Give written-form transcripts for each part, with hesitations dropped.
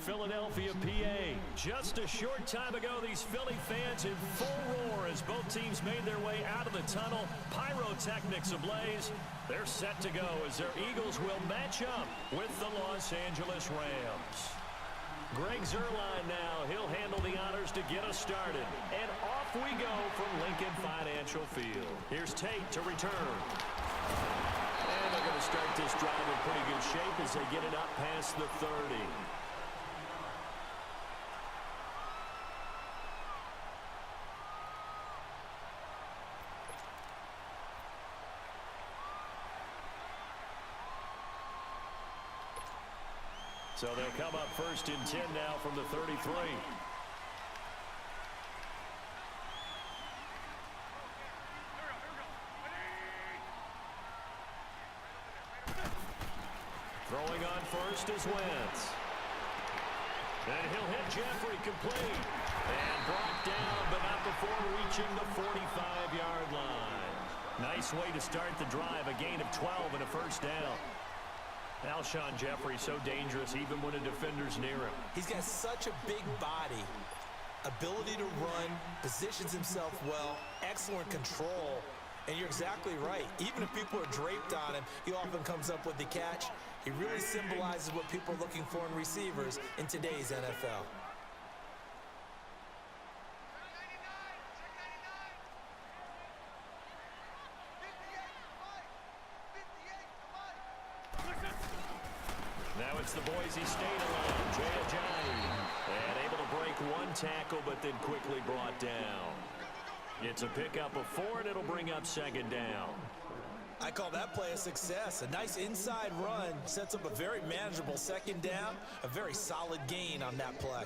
Philadelphia, PA. Just a short time ago, these Philly fans in full roar as both teams made their way out of the tunnel. Pyrotechnics ablaze. They're set to go as their Eagles will match up with the Los Angeles Rams. Greg Zuerlein now. He'll handle the honors to get us started. And off we go from Lincoln Financial Field. Here's Tate to return. And they're going to start this drive in pretty good shape as they get it up past the 30. So they'll come up first and 10 now from the 33. Throwing on first is Wentz. And he'll hit Jeffrey complete. And brought down, but not before reaching the 45-yard line. Nice way to start the drive. A gain of 12 and a first down. Alshon Jeffrey so dangerous even when a defender's near him. He's got such a big body, ability to run, positions himself well, excellent control. And you're exactly right. Even if people are draped on him, he often comes up with the catch. He really symbolizes what people are looking for in receivers in today's NFL. Now it's the Boise State alone, Jay Ajayi. And able to break one tackle, but then quickly brought down. It's a pickup of 4, and it'll bring up second down. I call that play a success. A nice inside run sets up a very manageable second down. A very solid gain on that play.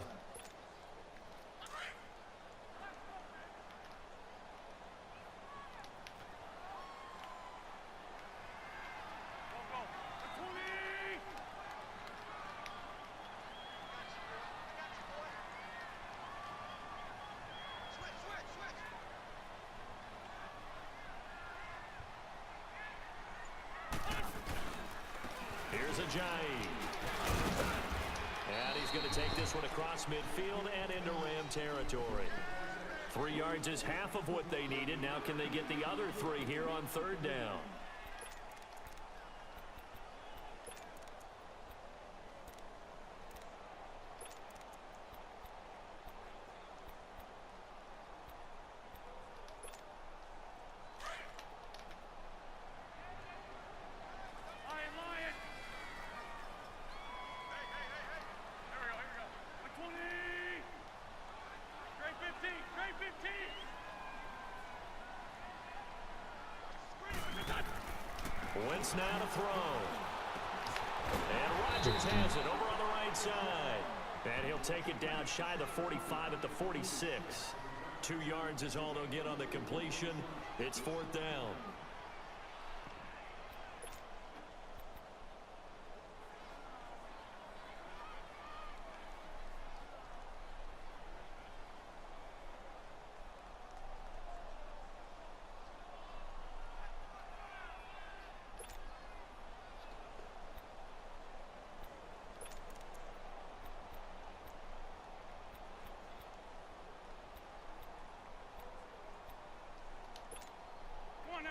Here's Ajayi. And he's going to take this one across midfield and into Ram territory. 3 yards is half of what they needed. Now can they get the other 3 here on third down? Wentz now to throw. And Rodgers has it over on the right side. And he'll take it down shy of the 45 at the 46. 2 yards is all they'll get on the completion. It's fourth down.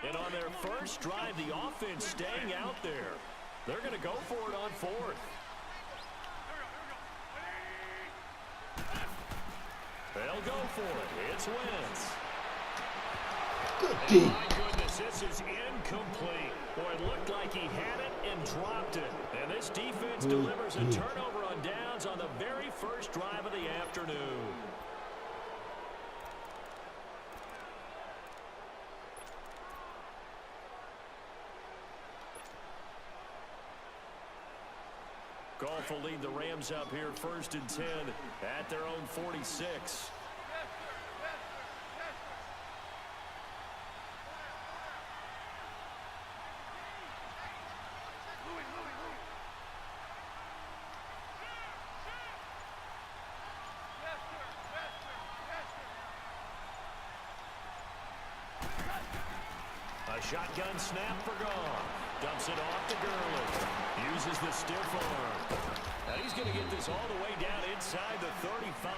And on their first drive, the offense staying out there. They're going to go for it on fourth. They'll go for it. It's Wentz. Good And D. my goodness, this is incomplete. Boy, it looked like he had it and dropped it. And this defense delivers a turnover on downs on the very first drive of the afternoon. Goff will lead the Rams up here first and 10 at their own 46. A shotgun snap for Goff. Dumps it off to Gurley. Uses the stiff arm. Now he's going to get this all the way down inside the 35.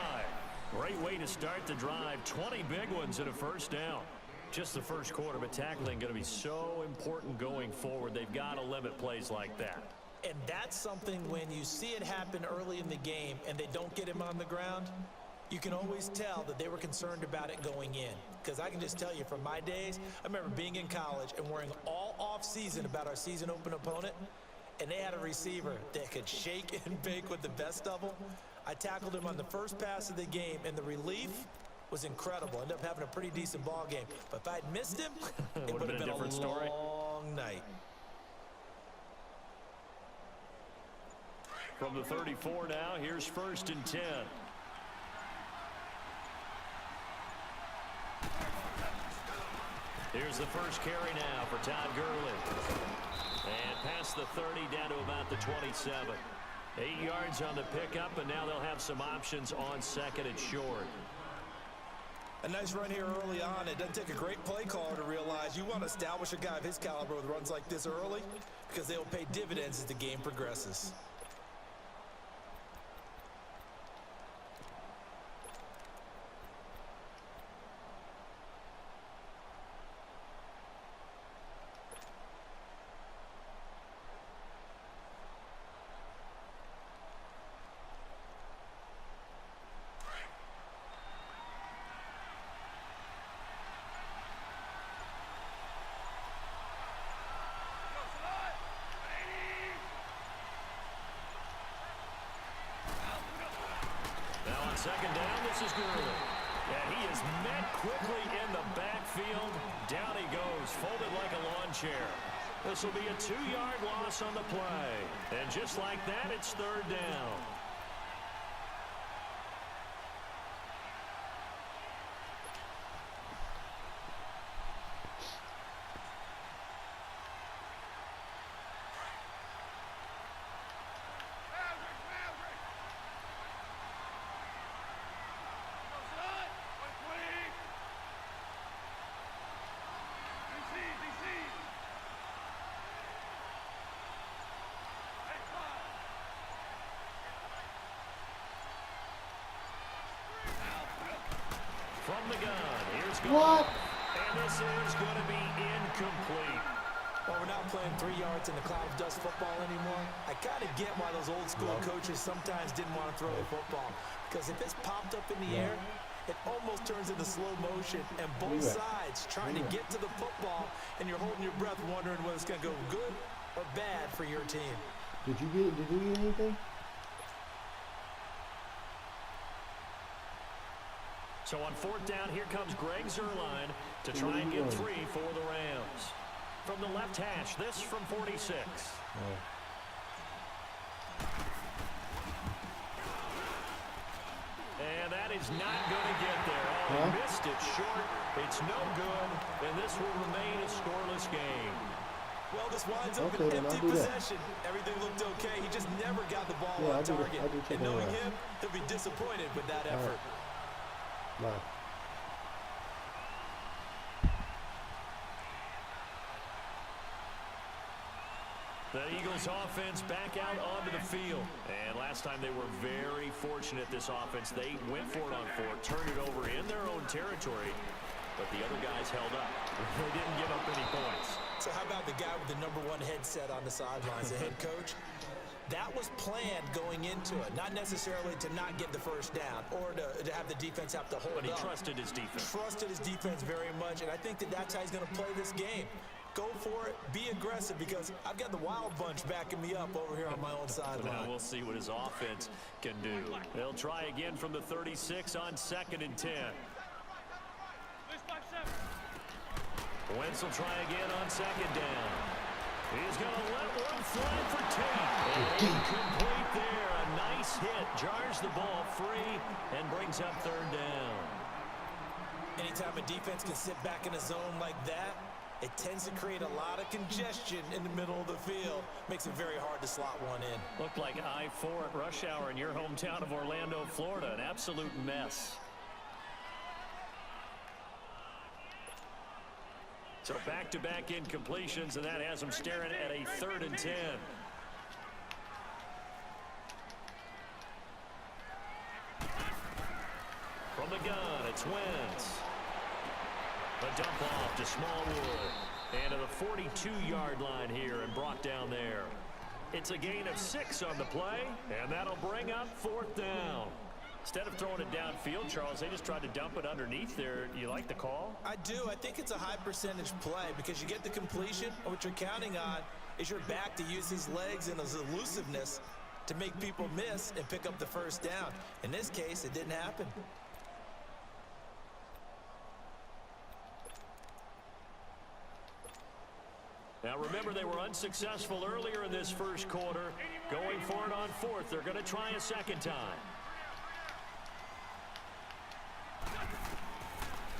Great way to start the drive. 20 big ones and a first down. Just the first quarter, but tackling going to be so important going forward. They've got to limit plays like that. And that's something when you see it happen early in the game and they don't get him on the ground, you can always tell that they were concerned about it going in. Because I can just tell you from my days, I remember being in college and worrying all off-season about our season open opponent, and they had a receiver that could shake and bake with the best of them. I tackled him on the first pass of the game, and the relief was incredible. Ended up having a pretty decent ball game. But if I'd missed him, it would have been a different story. Long night. From the 34 now, here's 1st and 10. Here's the first carry now for Todd Gurley. And past the 30 down to about the 27. 8 yards on the pickup, and now they'll have some options on 2nd and short. A nice run here early on. It doesn't take a great play caller to realize you want to establish a guy of his caliber with runs like this early because they'll pay dividends as the game progresses. Second down, this is Gurley. And he is met quickly in the backfield. Down he goes, folded like a lawn chair. This will be a 2-yard loss on the play. And just like that, it's 3rd down. From the gun, here's Gurley. What? And this is going to be incomplete. Well, we're not playing 3 yards in the cloud of dust football anymore. I kind of get why those old school coaches sometimes didn't want to throw a football. Because if it's popped up in the air, it almost turns into slow motion. And both sides trying to get to the football, and you're holding your breath wondering whether it's going to go good or bad for your team. Did you get anything? So on 4th down, here comes Greg Zuerlein to try and get 3 for the Rams. From the left hash, this from 46. And that is not going to get there. Oh, he missed it short. It's no good, and this will remain a scoreless game. Well, this winds up an empty possession. Everything looked okay. He just never got the ball on target. And knowing him, he'll be disappointed with that effort. Bye. The Eagles offense back out onto the field. And last time they were very fortunate, this offense. They went for it on 4th, turned it over in their own territory, but the other guys held up. They didn't give up any points. So how about the guy with the #1 headset on the sidelines, the head coach? That was planned going into it, not necessarily to not get the first down or to have the defense have to hold up. But he trusted his defense. Trusted his defense very much, and I think that's how he's going to play this game. Go for it, be aggressive, because I've got the wild bunch backing me up over here on my own sideline. Now we'll see what his offense can do. They'll try again from the 36 on 2nd and 10. Wentz will try again on 2nd down. He's going to let one fly for Tate. Incomplete there. A nice hit. Jars the ball free and brings up 3rd down. Anytime a defense can sit back in a zone like that, it tends to create a lot of congestion in the middle of the field. Makes it very hard to slot one in. Looked like I-4 at rush hour in your hometown of Orlando, Florida. An absolute mess. So back-to-back incompletions, and that has them staring at a 3rd and 10. From the gun, it's Wentz. A dump off to Smallwood. And to the 42-yard line here and brought down there. It's a gain of 6 on the play, and that'll bring up 4th down. Instead of throwing it downfield, Charles, they just tried to dump it underneath there. You like the call? I do. I think it's a high percentage play because you get the completion, and what you're counting on is your back to use his legs and his elusiveness to make people miss and pick up the 1st down. In this case, it didn't happen. Now remember, they were unsuccessful earlier in this 1st quarter. Going for it on 4th. They're going to try a 2nd time.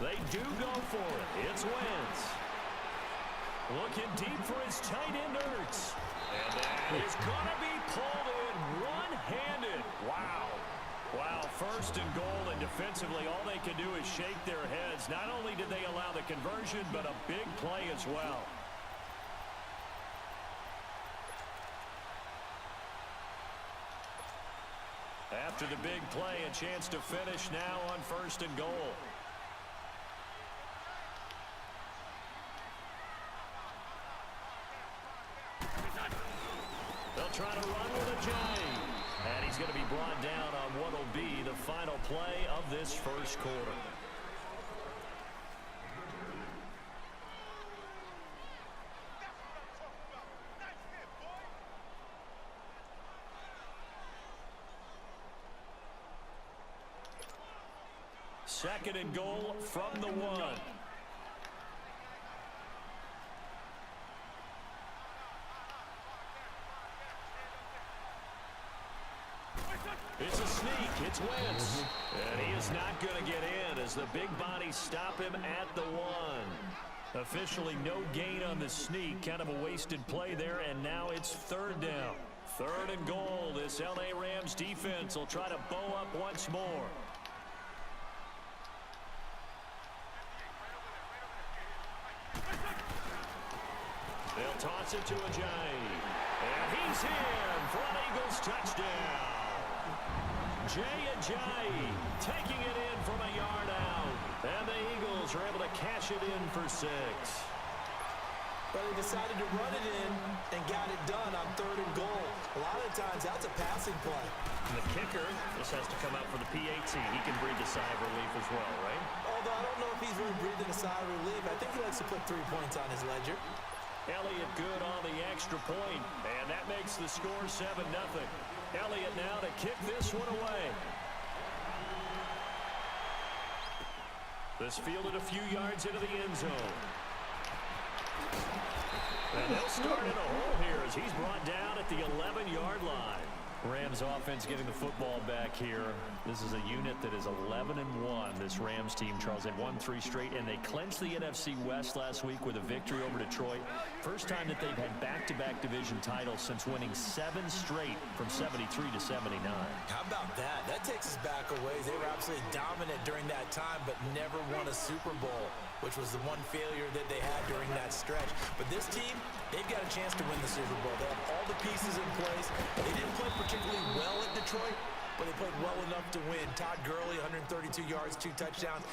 They do go for it. It's Wentz. Looking deep for his tight end, Ertz. And that is going to be pulled in one-handed. Wow. Wow, 1st and goal, and defensively, all they can do is shake their heads. Not only did they allow the conversion, but a big play as well. After the big play, a chance to finish now on 1st and goal. They'll try to run with a J. And he's going to be brought down on what will be the final play of this 1st quarter. Second and goal from the 1. It's a sneak. It's Wentz. And he is not going to get in as the big bodies stop him at the 1. Officially no gain on the sneak. Kind of a wasted play there, and now it's 3rd down. 3rd and goal. This LA Rams defense will try to bow up once more. They'll toss it to Ajayi. And he's in for an Eagles touchdown. Ajayi taking it in from a yard out. And the Eagles are able to cash it in for 6. But they decided to run it in and got it done on 3rd and goal. A lot of times, that's a passing play. And the kicker just has to come out for the PAT. He can breathe a sigh of relief as well, right? Although I don't know if he's really breathing a sigh of relief. I think he likes to put 3 points on his ledger. Elliott good on the extra point, and that makes the score 7-0. Elliott now to kick this one away. This fielded a few yards into the end zone. And they'll start in a hole here as he's brought down at the 11-yard line. Rams offense getting the football back here. This is a unit that is 11-1. This Rams team, Charles, had won 3 straight, and they clinched the NFC West last week with a victory over Detroit. First time that they've had back-to-back division titles since winning 7 straight from 73 to 79. How about that? That takes us back a ways. They were absolutely dominant during that time, but never won a Super Bowl, which was the one failure that they had during that stretch. But this team, they've got a chance to win the Super Bowl. They have all the pieces in place. They didn't play particularly well at Detroit, but they played well enough to win. Todd Gurley, 132 yards, 2 touchdowns.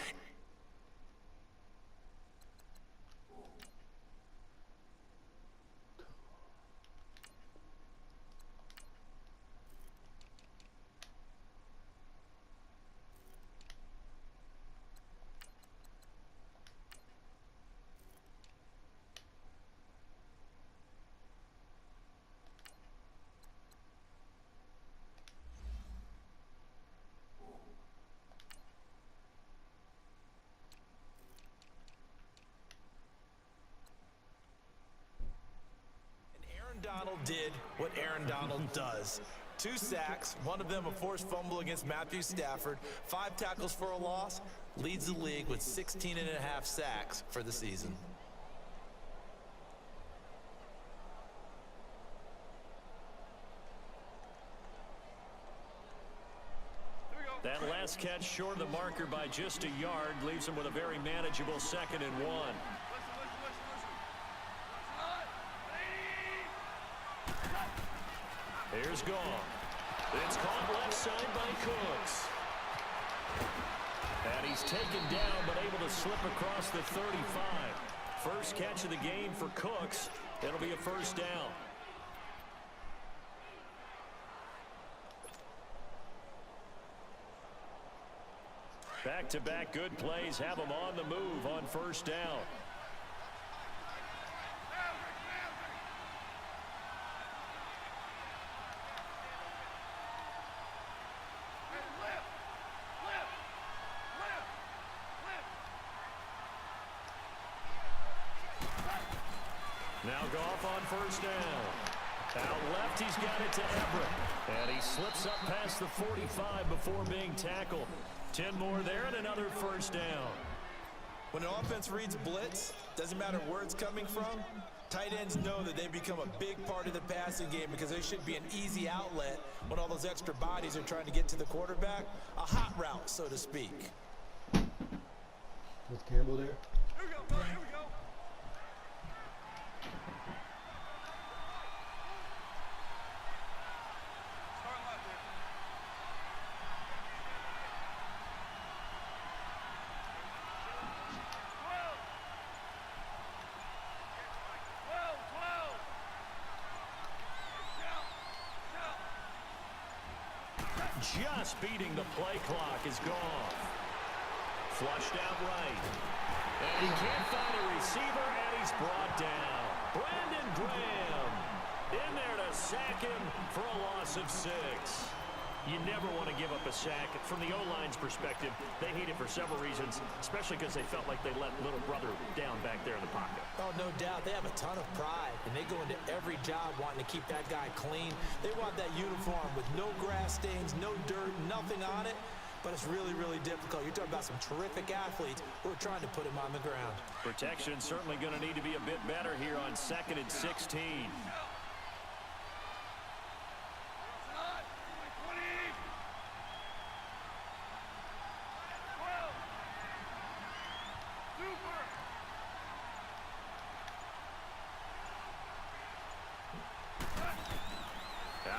Donald did what Aaron Donald does. 2 sacks, one of them a forced fumble against Matthew Stafford, 5 tackles for a loss, leads the league with 16.5 sacks for the season. That last catch short of the marker by just a yard leaves him with a very manageable 2nd and 1. Here's Goff. It's caught left side by Cooks. And he's taken down, but able to slip across the 35. First catch of the game for Cooks. It'll be a first down. Back-to-back good plays have them on the move on first down. Now Goff on first down. Out left, he's got it to Everett. And he slips up past the 45 before being tackled. 10 more there and another first down. When an offense reads blitz, doesn't matter where it's coming from, tight ends know that they become a big part of the passing game because they should be an easy outlet when all those extra bodies are trying to get to the quarterback. A hot route, so to speak. Was Campbell there? Here we go, here we go. Just beating the play clock is Goff. Flushed out right. And he can't find a receiver, and he's brought down. Brandon Graham in there to sack him for a loss of 6. You never want to give up a sack. From the O-line's perspective, they hate it for several reasons, especially because they felt like they let little brother down back there in the pocket. Oh, no doubt. They have a ton of pride, and they go into every job wanting to keep that guy clean. They want that uniform with no grass stains, no dirt, nothing on it. But it's really, really difficult. You're talking about some terrific athletes who are trying to put him on the ground. Protection's certainly going to need to be a bit better here on 2nd and 16.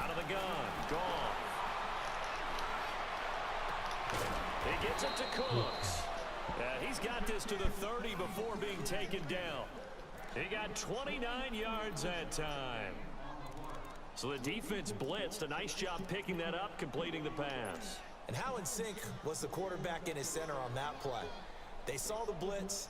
Out of the gun, Goff. He gets it to Cooks. He's got this to the 30 before being taken down. He got 29 yards that time. So the defense blitzed. A nice job picking that up, completing the pass. And how in sync was the quarterback in his center on that play? They saw the blitz,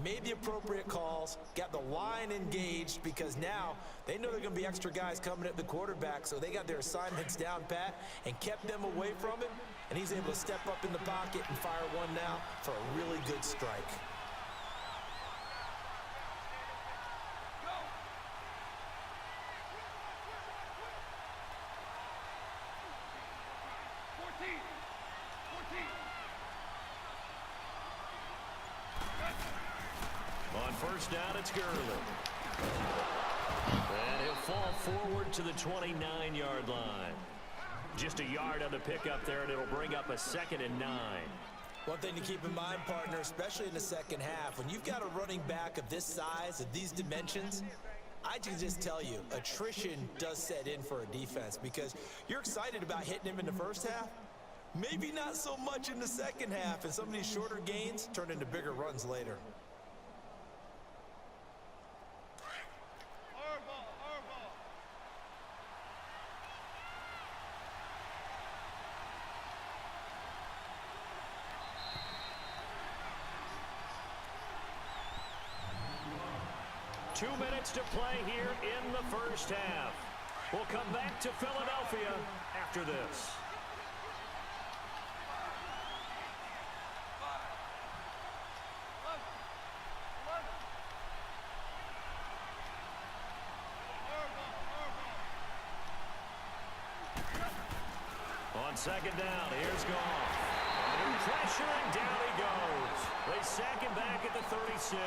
made the appropriate calls, got the line engaged because now they know there are going to be extra guys coming at the quarterback, so they got their assignments down pat and kept them away from it, and he's able to step up in the pocket and fire one now for a really good strike. On first down, it's Gurley. And he'll fall forward to the 29-yard line. Just a yard on the pickup there, and it'll bring up a 2nd and 9. One thing to keep in mind, partner, especially in the second half, when you've got a running back of this size, of these dimensions, I can just tell you, attrition does set in for a defense because you're excited about hitting him in the first half. Maybe not so much in the second half, and some of these shorter gains turn into bigger runs later. 2 minutes to play here in the first half. We'll come back to Philadelphia after this. On second down, here's Goff. Under pressure, and down he goes. They sack him back at the 36.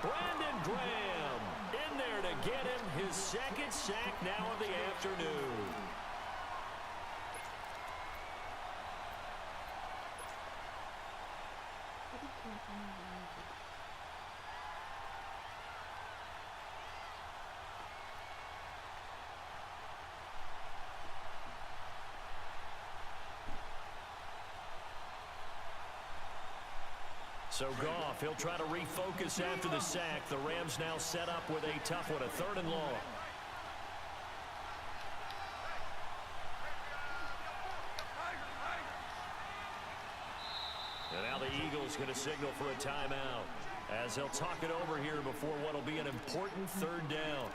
Brandon Graham in there to get him his second sack now of the afternoon. So Goff, he'll try to refocus after the sack. The Rams now set up with a tough one, a 3rd and long. And now the Eagles going to signal for a timeout as they'll talk it over here before what will be an important 3rd down.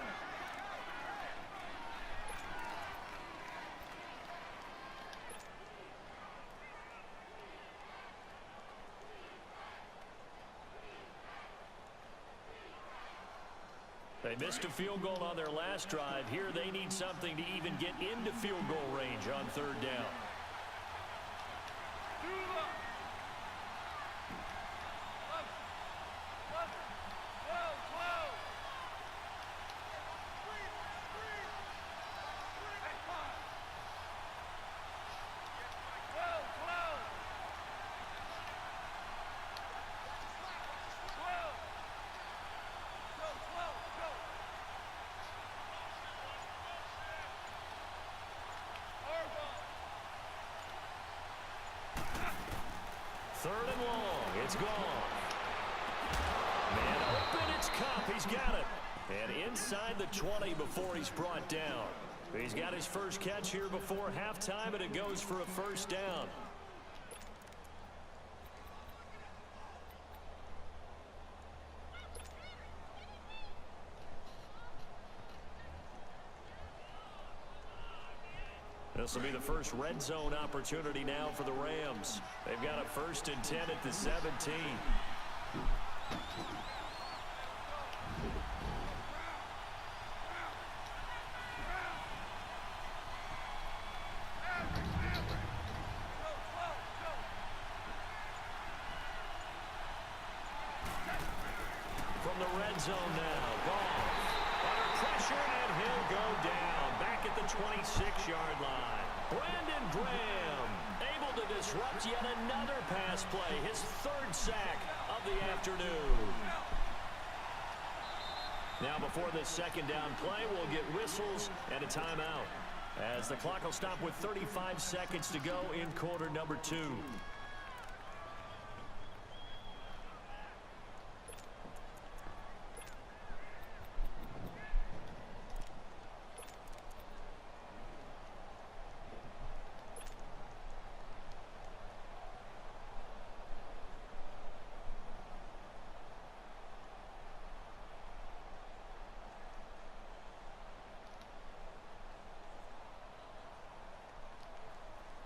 They missed a field goal on their last drive. Here they need something to even get into field goal range on 3rd down. Third and long. It's gone. Man open. It's Cup. He's got it. And inside the 20 before he's brought down. He's got his first catch here before halftime, and it goes for a 1st down. This will be the first red zone opportunity now for the Rams. They've got a 1st and 10 at the 17. From the red zone now, Goff under pressure, and he'll go down back at the 26-yard line. Brandon Graham able to disrupt yet another pass play, his 3rd sack of the afternoon. Now before this 2nd down play, we'll get whistles and a timeout as the clock will stop with 35 seconds to go in quarter number 2.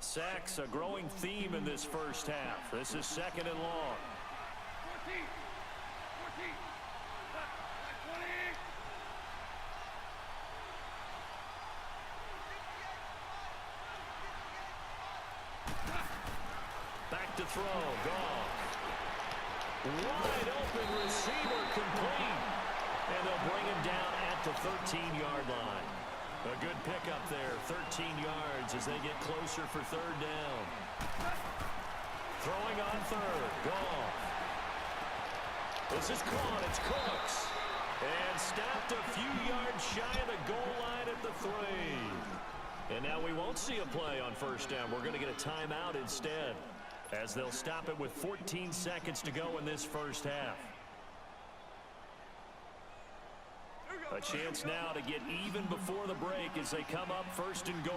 Sacks, a growing theme in this first half. This is 2nd and long. Back to throw. Goff. Wide open receiver complete. And they'll bring him down at the 13-yard line. A good pickup there, 13 yards as they get closer for 3rd down. Throwing on 3rd, Goff. This is caught, it's Cooks. And stopped a few yards shy of the goal line at the 3. And now we won't see a play on 1st down. We're going to get a timeout instead, as they'll stop it with 14 seconds to go in this first half. A chance now to get even before the break as they come up 1st and goal.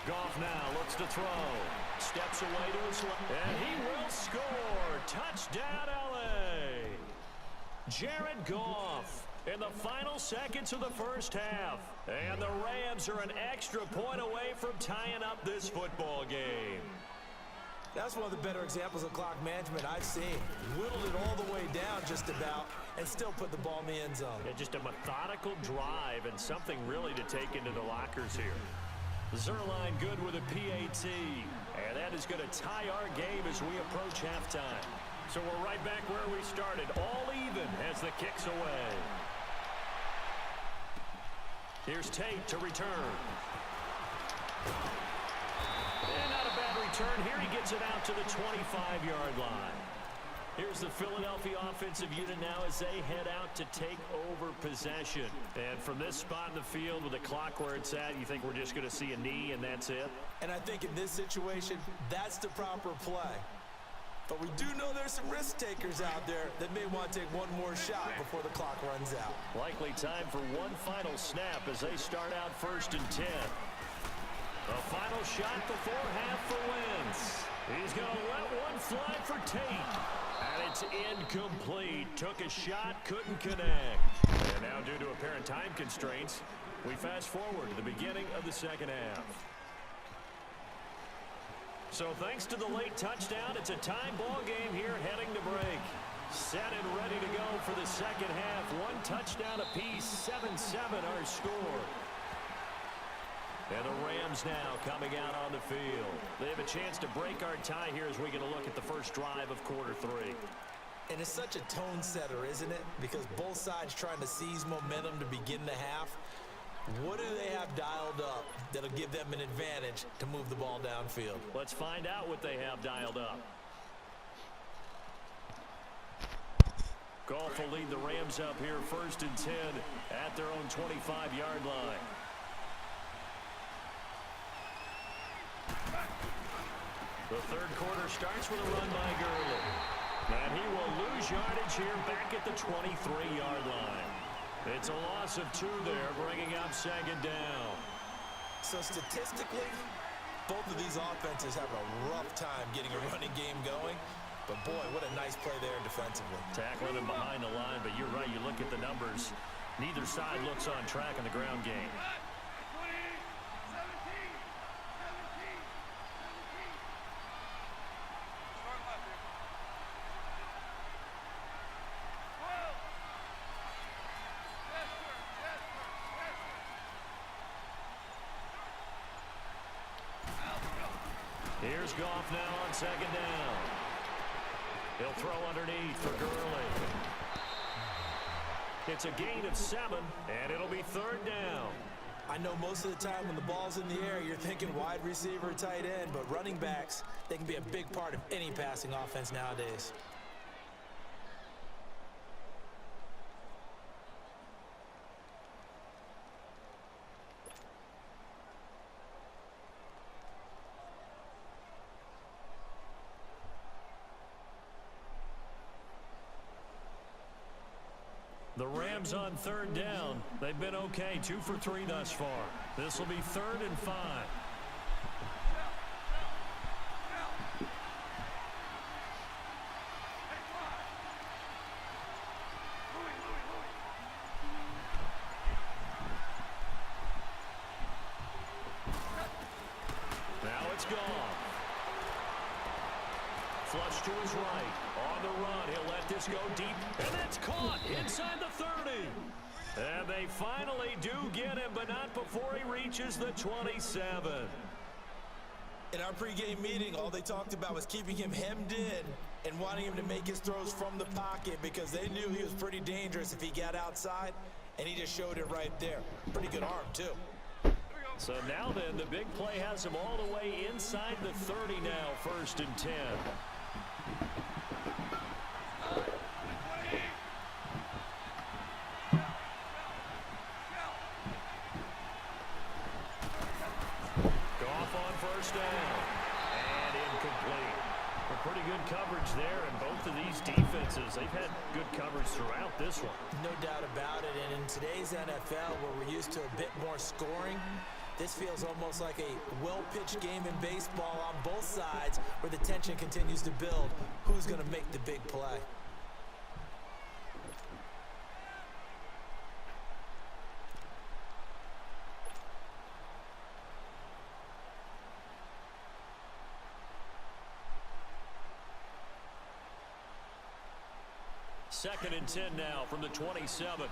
Goff now looks to throw. Steps away to his left. And he will score. Touchdown, L.A. Jared Goff in the final seconds of the first half. And the Rams are an extra point away from tying up this football game. That's one of the better examples of clock management I've seen. Whittled it all the way down just about and still put the ball in the end zone. Yeah, just a methodical drive and something really to take into the lockers here. Zerline good with a PAT. And that is going to tie our game as we approach halftime. So we're right back where we started, all even as the kick's away. Here's Tate to return. And not a bad return here. He gets it out to the 25-yard line. Here's the Philadelphia offensive unit now as they head out to take over possession. And from this spot in the field with the clock where it's at, you think we're just going to see a knee and that's it? And I think in this situation, that's the proper play. But we do know there's some risk takers out there that may want to take one more shot before the clock runs out. Likely time for one final snap as they start out 1st and 10. A final shot before half for Wentz. He's going to let one fly for Tate. And it's incomplete. Took a shot, couldn't connect. And now due to apparent time constraints, we fast forward to the beginning of the second half. So thanks to the late touchdown, it's a tie ball game here heading to break. Set and ready to go for the second half. One touchdown apiece, 7-7 our score. And the Rams now coming out on the field. They have a chance to break our tie here as we get a look at the first drive of quarter 3. And it's such a tone setter, isn't it? Because both sides trying to seize momentum to begin the half. What do they have dialed up that'll give them an advantage to move the ball downfield? Let's find out what they have dialed up. Goff will lead the Rams up here 1st and 10 at their own 25-yard line. The third quarter starts with a run by Gurley. And he will lose yardage here back at the 23-yard line. It's a loss of 2 there, bringing up 2nd down. So statistically, both of these offenses have a rough time getting a running game going. But boy, what a nice play there defensively. Tackling him behind the line, but you're right, you look at the numbers. Neither side looks on track in the ground game. Here's Goff now on 2nd down. He'll throw underneath for Gurley. It's a gain of 7, and it'll be 3rd down. I know most of the time when the ball's in the air, you're thinking wide receiver, tight end, but running backs, they can be a big part of any passing offense nowadays. The Rams on 3rd down. They've been okay, 2 for 3 thus far. This will be 3rd and 5. Now it's gone. Flush to his right. On the run, he'll let this go deep. And that's caught inside the 30. And they finally do get him, but not before he reaches the 27. In our pregame meeting, all they talked about was keeping him hemmed in and wanting him to make his throws from the pocket because they knew he was pretty dangerous if he got outside, and he just showed it right there. Pretty good arm, too. So now then, the big play has him all the way inside the 30 now, 1st and 10. Goff on 1st down. And incomplete. A pretty good coverage there, and both of these defenses, they've had good coverage throughout this one. No doubt about it, and in today's NFL, where we're used to a bit more scoring, this feels almost like a well-pitched game in baseball on both sides where the tension continues to build. Who's going to make the big play? Second and 10 now from the 27.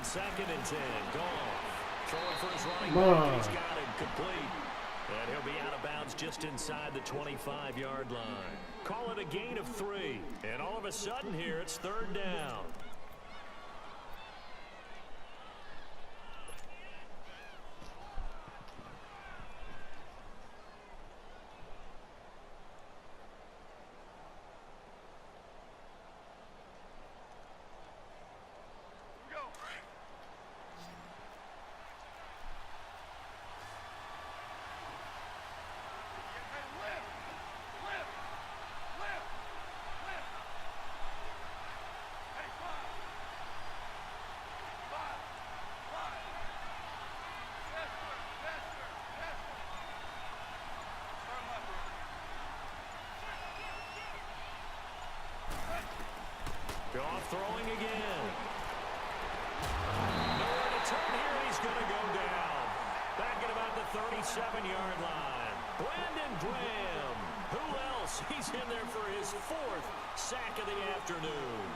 on 2nd and 10. Goff throwing for his running Come back, on. and he's got it complete. And he'll be out of bounds just inside the 25-yard line. Call it a gain of 3. And all of a sudden here, it's 3rd down. Goff throwing again. Nowhere to turn here. He's going to go down. Back at about the 37-yard line. Brandon Graham. Who else? He's in there for his 4th sack of the afternoon.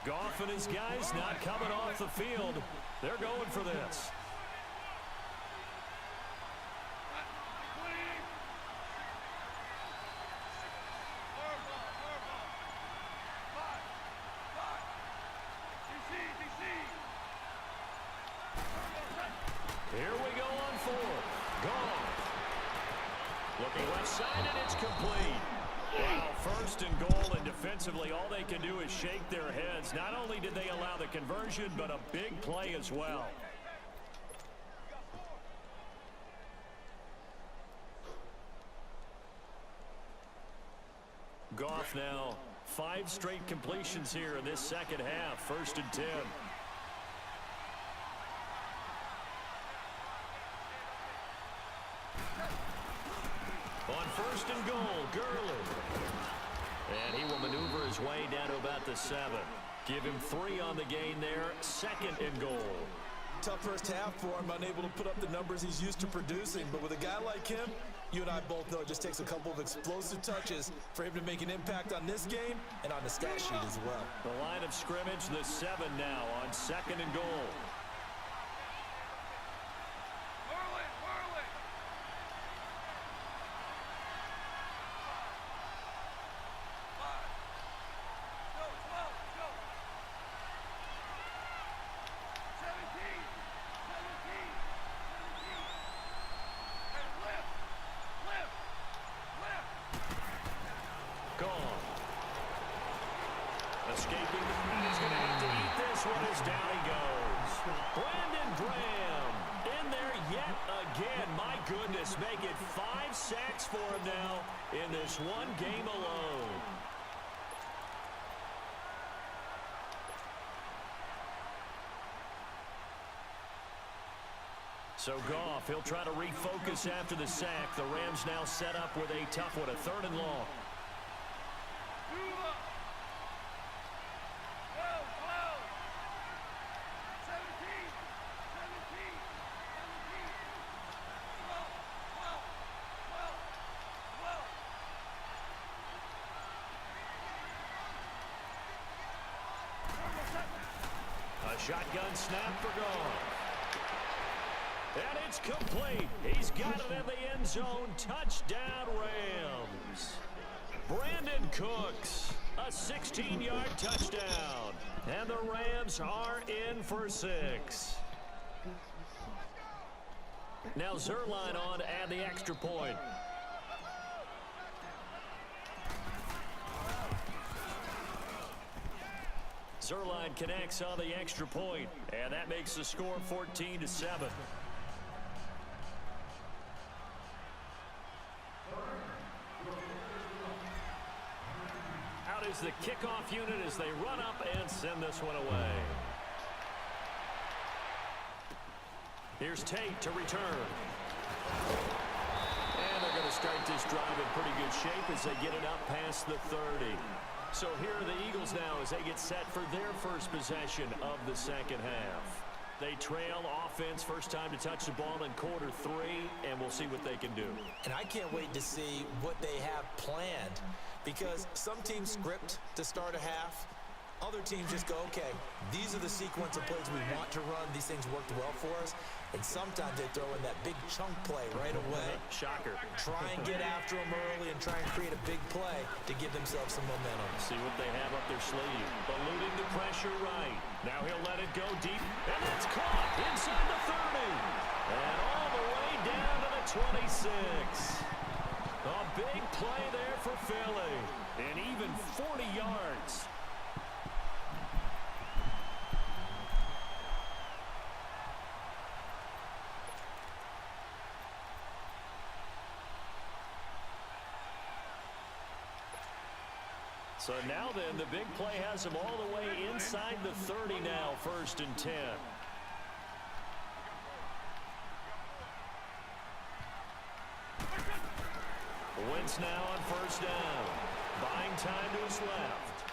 Goff and his guys not coming off the field. They're going for this. Here we go on 4th. Goff. Looking left side, and it's complete. Wow, 1st and goal, and defensively all they can do is shake their heads. Not only did they allow the conversion, but a big play as well. Goff now 5 straight completions here in this second half. 1st and 10. On 1st and goal, Gurley. And he will maneuver his way down to about the 7. Give him 3 on the gain there. 2nd and goal. Tough first half for him, unable to put up the numbers he's used to producing. But with a guy like him, you and I both know it just takes a couple of explosive touches for him to make an impact on this game and on the stat sheet as well. The line of scrimmage, the 7 now on 2nd and goal. Escaping, and he's going to have to eat this one as down he goes. Brandon Graham in there yet again. My goodness, make it 5 sacks for him now in this one game alone. So Goff, he'll try to refocus after the sack. The Rams now set up with a tough one, a 3rd and long. A shotgun snap for Goff. And it's complete. He's got it in the end zone. Touchdown, Rams. Brandon Cooks, a 16-yard touchdown. And the Rams are in for 6. Now Zerline on to add the extra point. Zerline connects on the extra point, and that makes the score 14-7. Out is the kickoff unit as they run up and send this one away. Here's Tate to return. And they're going to start this drive in pretty good shape as they get it up past the 30. So here are the Eagles now as they get set for their first possession of the second half. They trail offense, first time to touch the ball in quarter 3, and we'll see what they can do. And I can't wait to see what they have planned, because some teams script to start a half. Other teams just go, okay, these are the sequence of plays we want to run. These things worked well for us. And sometimes they throw in that big chunk play right away. Shocker. Try and get after them early and try and create a big play to give themselves some momentum. See what they have up their sleeve. Eluding the pressure right. Now he'll let it go deep. And that's caught inside the 30. And all the way down to the 26. A big play there for Philly. And even 40 yards. So now then, the big play has him all the way inside the 30 now, 1st and 10. Wentz now on 1st down. Buying time to his left.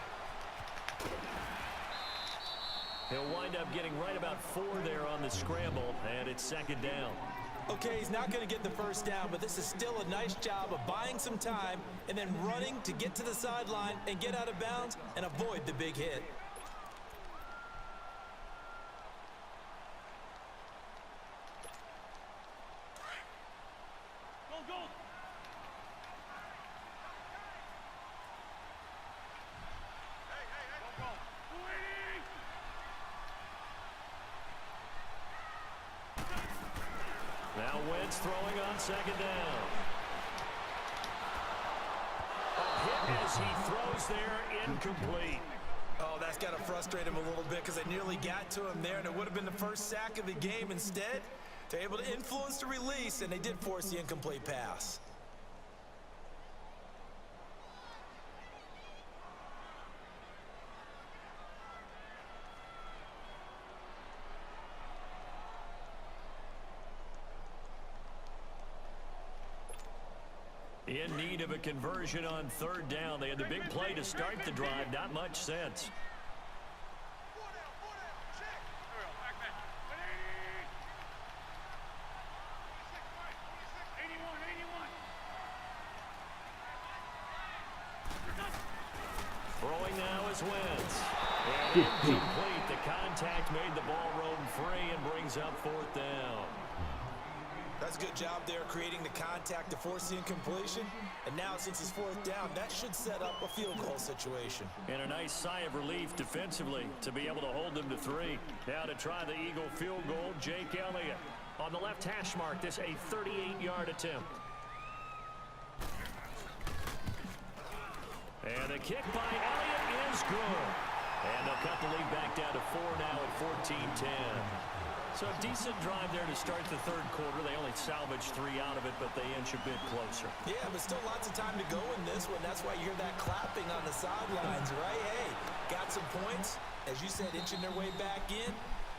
He'll wind up getting right about 4 there on the scramble, and it's 2nd down. Okay, he's not going to get the 1st down, but this is still a nice job of buying some time and then running to get to the sideline and get out of bounds and avoid the big hit. Go, go. Go, go. Now Wentz throwing on 2nd down. A hit as he throws there, incomplete. Oh, that's got to frustrate him a little bit because they nearly got to him there, and it would have been the first sack of the game. Instead, they're able to influence the release, and they did force the incomplete pass. In need of a conversion on 3rd down. They had the big play to start the drive. Not much sense. Throwing now is Wentz. And incomplete. The contact made the ball roam free and brings up 4th down. That's a good job there creating the contact to force the incompletion. And now since it's 4th down, that should set up a field goal situation. And a nice sigh of relief defensively to be able to hold them to 3. Now to try the Eagle field goal, Jake Elliott. On the left hash mark, this a 38-yard attempt. And the kick by Elliott is good. And they'll cut the lead back down to 4 now at 14-10. So a decent drive there to start the 3rd quarter. They only salvaged 3 out of it, but they inch a bit closer. Yeah, but still lots of time to go in this one. That's why you hear that clapping on the sidelines, right? Hey, got some points. As you said, inching their way back in.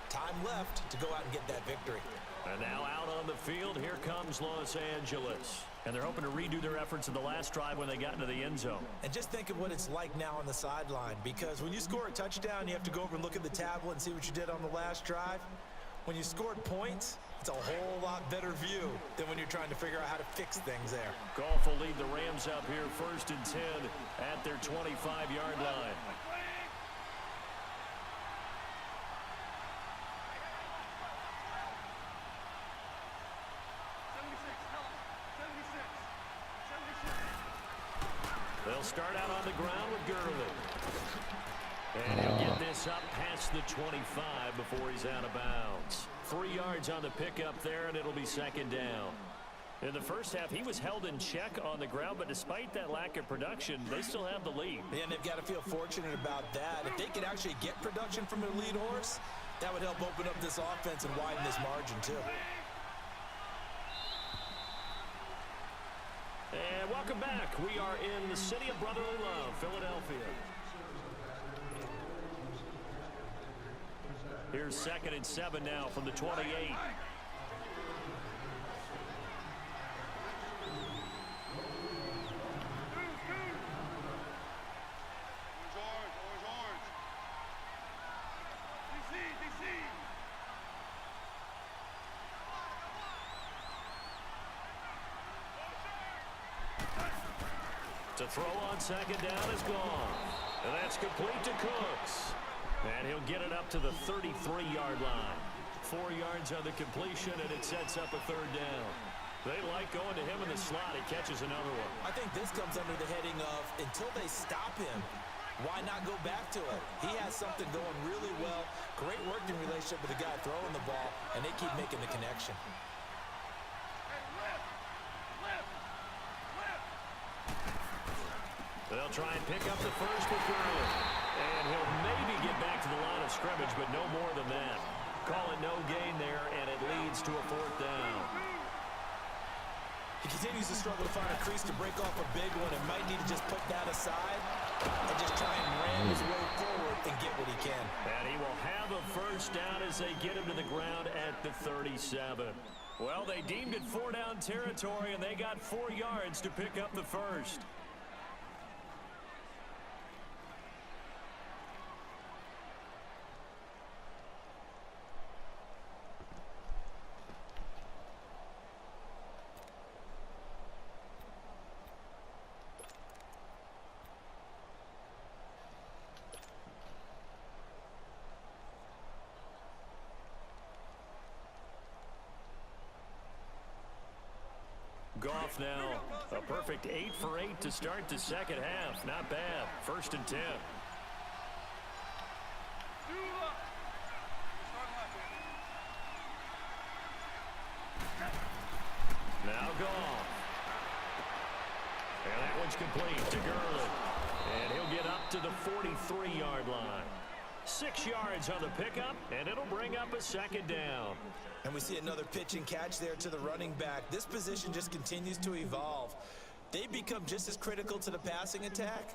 Time left to go out and get that victory. And now out on the field, here comes Los Angeles. And they're hoping to redo their efforts in the last drive when they got into the end zone. And just think of what it's like now on the sideline, because when you score a touchdown, you have to go over and look at the tablet and see what you did on the last drive. When you scored points, it's a whole lot better view than when you're trying to figure out how to fix things there. Goff will lead the Rams up here 1st and 10 at their 25-yard line. They'll start out on the ground with Gurley. And he'll get this up past the 25 before he's out of bounds. 3 yards on the pickup there, and it'll be 2nd down. In the first half, he was held in check on the ground, but despite that lack of production, they still have the lead. Yeah, and they've got to feel fortunate about that. If they could actually get production from their lead horse, that would help open up this offense and widen this margin, too. And welcome back. We are in the city of brotherly love, Philadelphia. Here's 2nd and 7 now from the 28. To throw on second down is gone. And that's complete to Cooks. And he'll get it up to the 33-yard line. 4 yards on the completion, and it sets up a third down. They like going to him in the slot. He catches another one. I think this comes under the heading of until they stop him, why not go back to it? He has something going really well. Great working relationship with the guy throwing the ball, and they keep making the connection. They'll try and pick up the first with Gurley. And he'll maybe get back to the line of scrimmage, but no more than that. Call it no gain there, and it leads to a fourth down. He continues to struggle to find a crease to break off a big one and might need to just put that aside and just try and ram his way forward and get what he can. And he will have a first down as they get him to the ground at the 37. Well, they deemed it 4-down territory, and they got 4 yards to pick up the first. Goff now, a perfect 8 for 8 to start the second half. Not bad. 1st and 10. Now Goff. And that one's complete to Gurley. And he'll get up to the 43-yard line. 6 yards on the pickup, and it'll bring up a second down. And we see another pitch and catch there to the running back. This position just continues to evolve. They become just as critical to the passing attack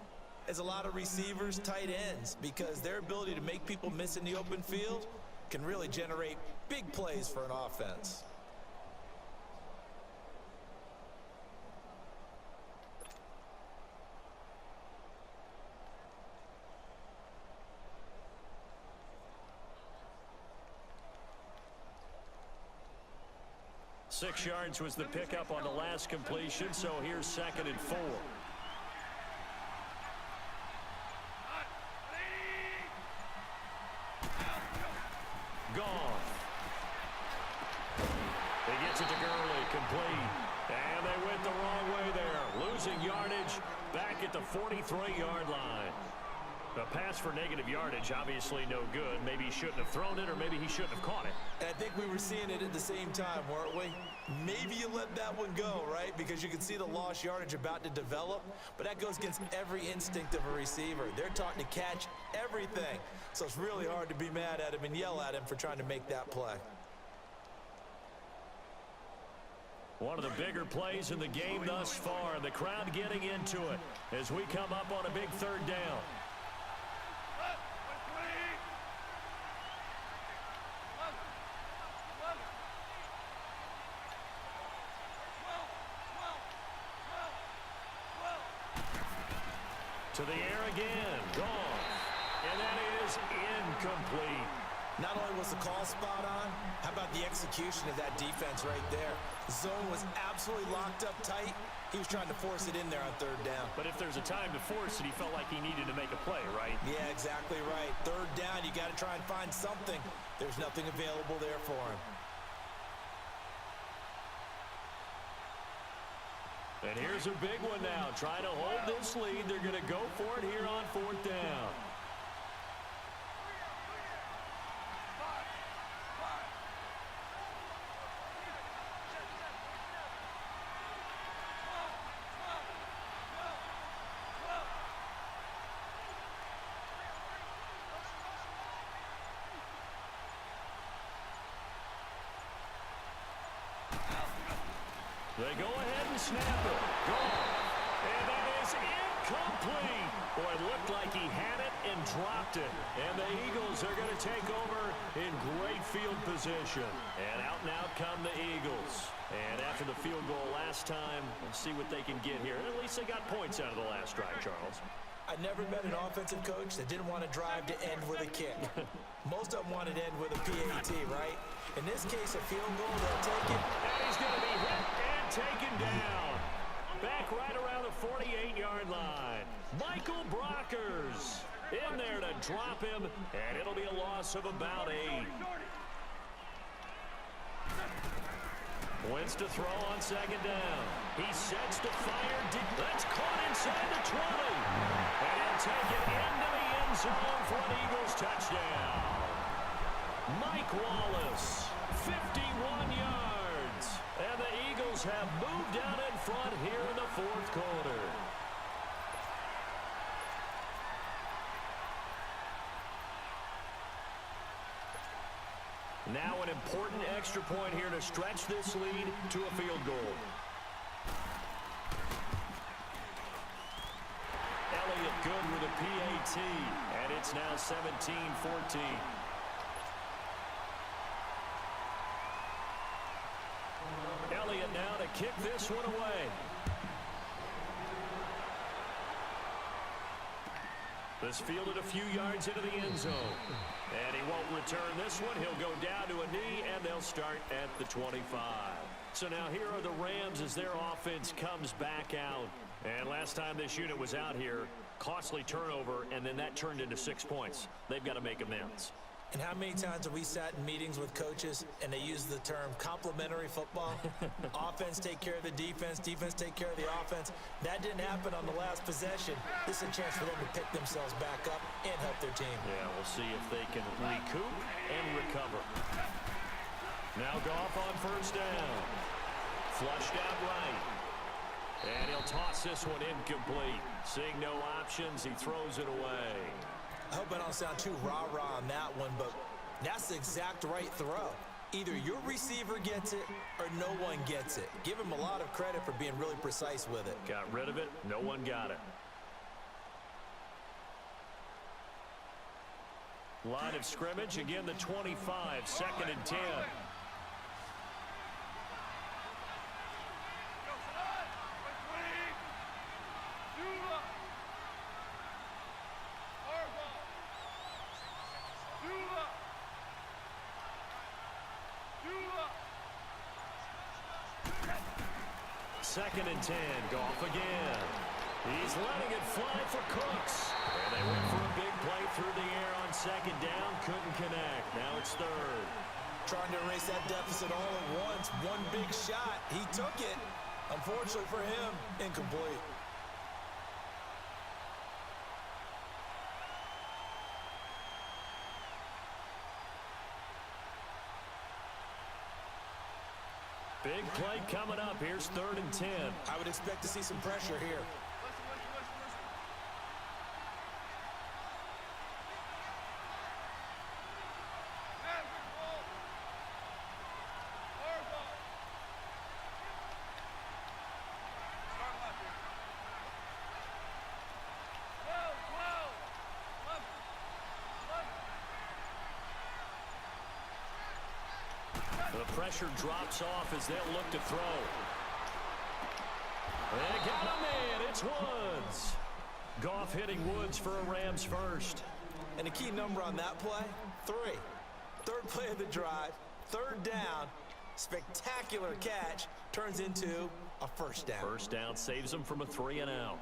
as a lot of receivers, tight ends, because their ability to make people miss in the open field can really generate big plays for an offense. Six yards was the pickup on the last completion, so here's 2nd and 4. Goff. He gets it to Gurley, complete. And they went the wrong way there. Losing yardage back at the 43-yard line. A pass for negative yardage, obviously no good. Maybe he shouldn't have thrown it, or maybe he shouldn't have caught it. And I think we were seeing it at the same time, weren't we? Maybe you let that one go, right? Because you can see the lost yardage about to develop. But that goes against every instinct of a receiver. They're taught to catch everything. So it's really hard to be mad at him and yell at him for trying to make that play. One of the bigger plays in the game thus far. The crowd getting into it as we come up on a big 3rd down. To the air again, Goff. And that is incomplete. Not only was the call spot on, how about the execution of that defense right there? Zone was absolutely locked up tight. He was trying to force it in there on 3rd down. But if there's a time to force it, he felt like he needed to make a play, right? Yeah, exactly right. 3rd down, you got to try and find something. There's nothing available there for him. And here's a big one now. Trying to hold this lead. They're going to go for it here on 4th down. They go ahead and snap it. Gone. And that is incomplete. Boy, it looked like he had it and dropped it. And the Eagles are going to take over in great field position. And out come the Eagles. And after the field goal last time, we'll see what they can get here. And at least they got points out of the last drive, Charles. I never met an offensive coach that didn't want to drive to end with a kick. Most of them wanted to end with a PAT, right? In this case, a field goal, they'll take it. And he's going to be hit and taken down. Back right around the 48-yard line. Michael Brockers in there to drop him, and it'll be a loss of about 8. Wins to throw on second down. He sets to fire deep. That's caught inside the 20. And he'll take it into the end zone for an Eagles touchdown. Mike Wallace, 51 yards. And the Eagles have moved out in front here in the fourth quarter. Now an important extra point here to stretch this lead to a field goal. Elliott good with a PAT, and it's now 17-14. Elliott now to kick this one away. This fielded a few yards into the end zone. And he won't return this one. He'll go down to a knee, and they'll start at the 25. So now here are the Rams as their offense comes back out. And last time this unit was out here, costly turnover, and then that turned into 6 points. They've got to make amends. And how many times have we sat in meetings with coaches and they use the term complementary football? Offense take care of the defense, defense take care of the offense. That didn't happen on the last possession. This is a chance for them to pick themselves back up and help their team. Yeah, we'll see if they can recoup and recover. Now Goff on first down. Flushed out right. And he'll toss this one incomplete. Seeing no options, he throws it away. I hope I don't sound too rah-rah on that one, but that's the exact right throw. Either your receiver gets it or no one gets it. Give him a lot of credit for being really precise with it. Got rid of it. No one got it. Line of scrimmage. Again, the 25. 2nd and 10. Second and 10, Goff again. He's letting it fly for Cooks. And they went for a big play through the air on second down. Couldn't connect. Now it's 3rd. Trying to erase that deficit all at once. One big shot. He took it. Unfortunately for him, incomplete. Big play coming up. Here's 3rd and 10. I would expect to see some pressure here. The pressure drops off as they'll look to throw. They got him in. It's Woods. Goff hitting Woods for a Rams first. And a key number on that play, 3. 3rd play of the drive, 3rd down, spectacular catch, turns into a first down. First down saves them from a 3-and-out.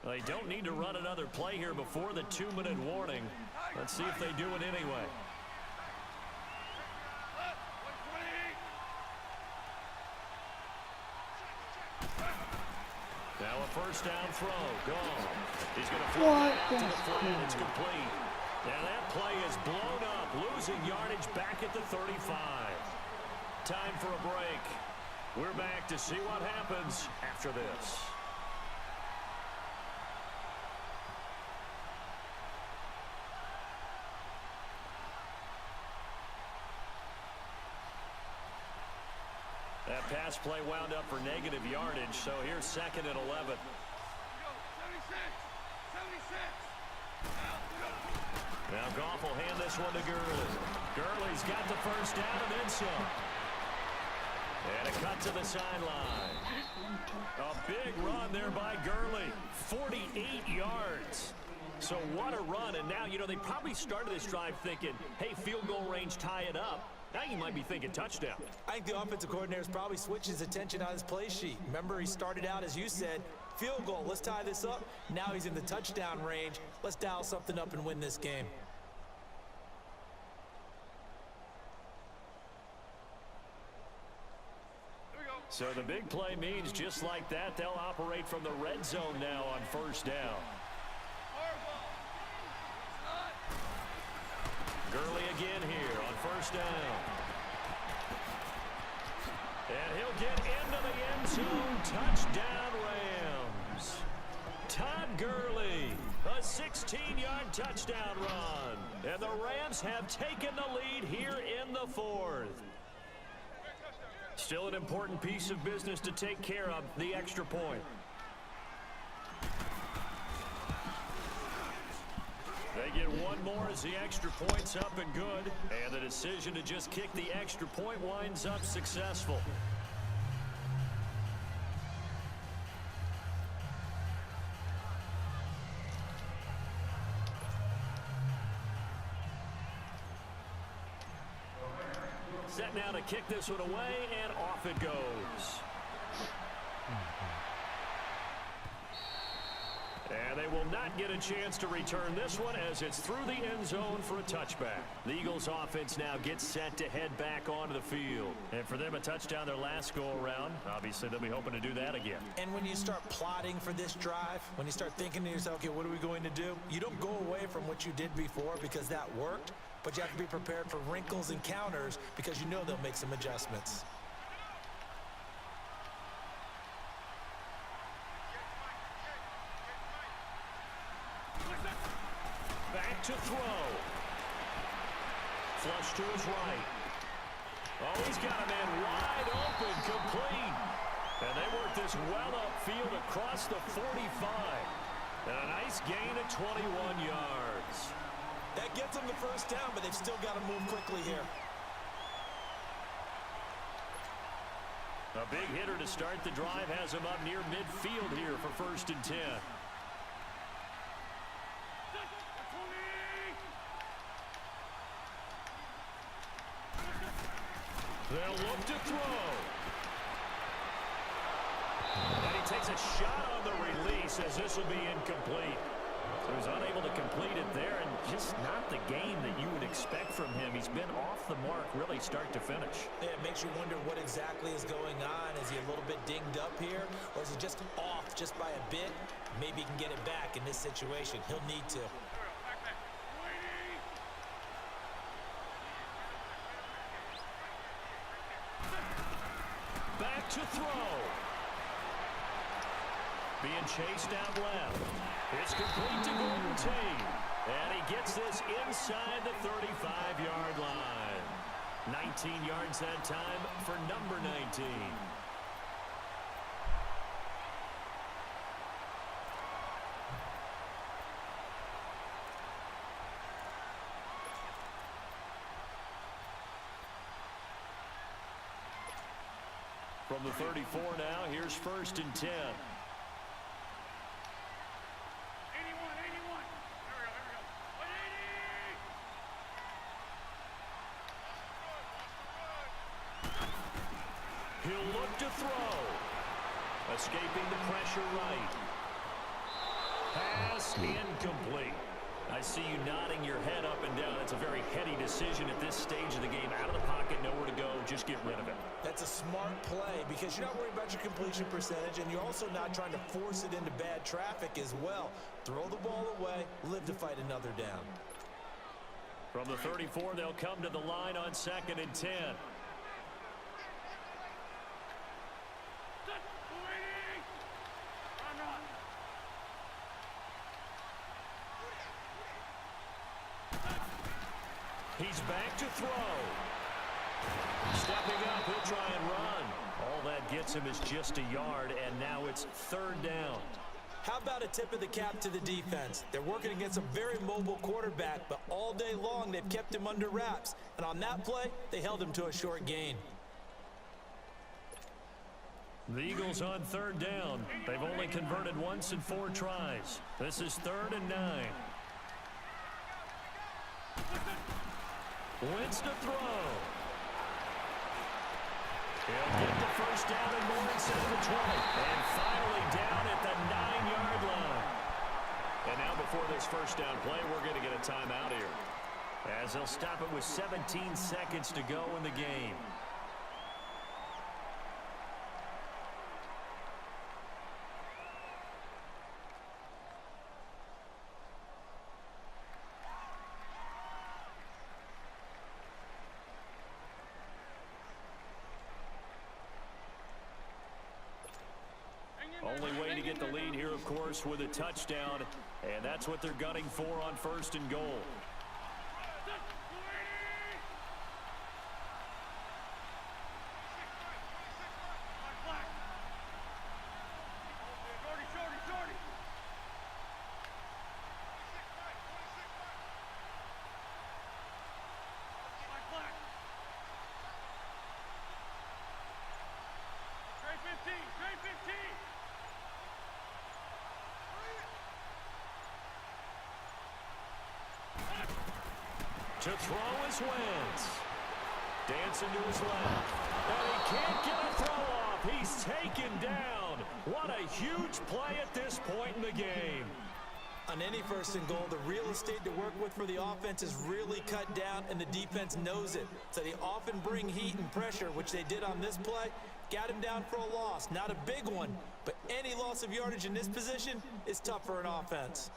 They don't need to run another play here before the 2-minute warning. Let's see if they do it anyway. Now a first down throw. Gone. He's going to fly out to the flat. It's complete. And that play is blown up, losing yardage back at the 35. Time for a break. We're back to see what happens after this. That pass play wound up for negative yardage, so here's 2nd and 11. Now Goff will hand this one to Gurley. Gurley's got the first down and then some. And a cut to the sideline. A big run there by Gurley. 48 yards. So what a run, and now, you know, they probably started this drive thinking, hey, field goal range, tie it up. Now you might be thinking touchdown. I think the offensive coordinator is probably switched his attention on his play sheet. Remember, he started out, as you said, field goal, let's tie this up. Now he's in the touchdown range. Let's dial something up and win this game. So the big play means just like that, they'll operate from the red zone now on first down. Gurley again here on first down. And he'll get into the end zone. Touchdown, Rams. Todd Gurley, a 16-yard touchdown run. And the Rams have taken the lead here in the fourth. Still an important piece of business to take care of, the extra point. They get one more as the extra point's up and good. And the decision to just kick the extra point winds up successful. Set now to kick this one away, and off it goes. And they will not get a chance to return this one as it's through the end zone for a touchback. The Eagles offense now gets set to head back onto the field. And for them, a touchdown their last go-around. Obviously, they'll be hoping to do that again. And when you start plotting for this drive, when you start thinking to yourself, okay, what are we going to do? You don't go away from what you did before because that worked, but you have to be prepared for wrinkles and counters because you know they'll make some adjustments. Back to throw. Flush to his right. Oh, he's got a man wide open, complete. And they work this well upfield across the 45. And a nice gain of 21 yards. That gets them the first down, but they've still got to move quickly here. A big hitter to start the drive has him up near midfield here for 1st and 10. They'll look to throw. And he takes a shot on the release as this will be incomplete. So he's unable to complete it there, and just not the game that you would expect from him. He's been off the mark really start to finish. Yeah, it makes you wonder what exactly is going on. Is he a little bit dinged up here, or is he just off just by a bit? Maybe he can get it back in this situation. He'll need to. Back to throw. Being chased out left. It's complete to Golden Tate. And he gets this inside the 35-yard line. 19 yards that time for number 19. From the 34 now, here's 1st and 10. He'll look to throw. Escaping the pressure right. Pass incomplete. I see you nodding your head up and down. It's a very heady decision at this stage of the game. Out of the pocket, nowhere to go. Just get rid of it. That's a smart play because you're not worried about your completion percentage, and you're also not trying to force it into bad traffic as well. Throw the ball away, live to fight another down. From the 34, they'll come to the line on 2nd and 10. He's back to throw. Stepping up, he'll try and run. All that gets him is just a yard, and now it's 3rd down. How about a tip of the cap to the defense? They're working against a very mobile quarterback, but all day long they've kept him under wraps. And on that play, they held him to a short gain. The Eagles on third down. They've only converted once in 4 tries. This is 3rd and 9. Wentz to throw. He'll get the first down and more inside the 20. And finally down at the 9-yard line. And now before this first down play, we're going to get a timeout here, as they'll stop it with 17 seconds to go in the game. Only way to get the lead here, of course, with a touchdown, and that's what they're gunning for on 1st and goal. To throw is Wentz. Dancing to his left. And he can't get a throw off. He's taken down. What a huge play at this point in the game. On any 1st and goal, the real estate to work with for the offense is really cut down, and the defense knows it. So they often bring heat and pressure, which they did on this play. Got him down for a loss. Not a big one, but any loss of yardage in this position is tough for an offense.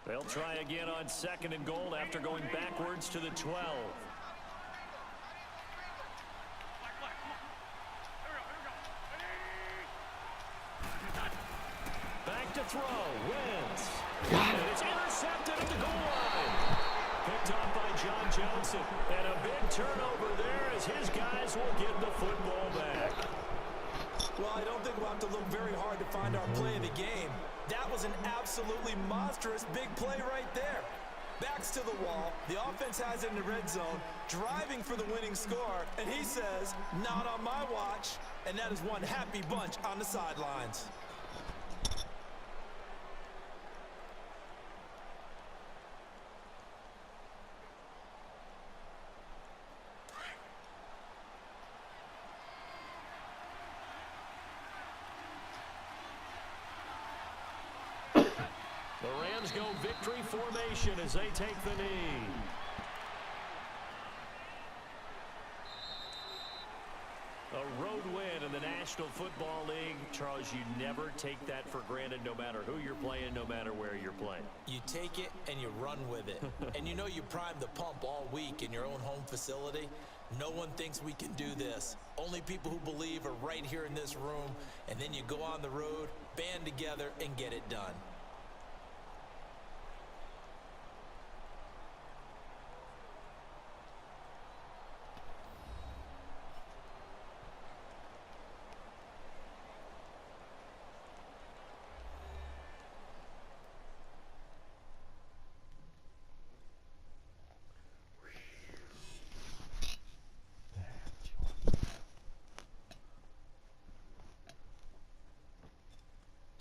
They'll try again on 2nd and goal after going backwards to the 12. Back to throw. Wentz. And it's intercepted at the goal line. Picked off by John Johnson. And a big turnover there as his guys will get the football back. Well, I don't think we'll have to look very hard to find our play of the game. That was an absolutely monstrous big play right there. Backs to the wall. The offense has it in the red zone, driving for the winning score. And he says, not on my watch. And that is one happy bunch on the sidelines. Go victory formation as they take the knee. A road win in the National Football League. Charles, you never take that for granted, no matter who you're playing, no matter where you're playing. You take it and you run with it. And you know you primed the pump all week in your own home facility. No one thinks we can do this. Only people who believe are right here in this room. And then you go on the road, band together, and get it done.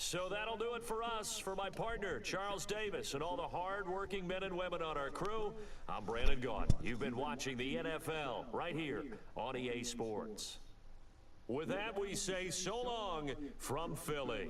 So that'll do it for us. For my partner, Charles Davis, and all the hard-working men and women on our crew, I'm Brandon Gaudin. You've been watching the NFL right here on EA Sports. With that, we say so long from Philly.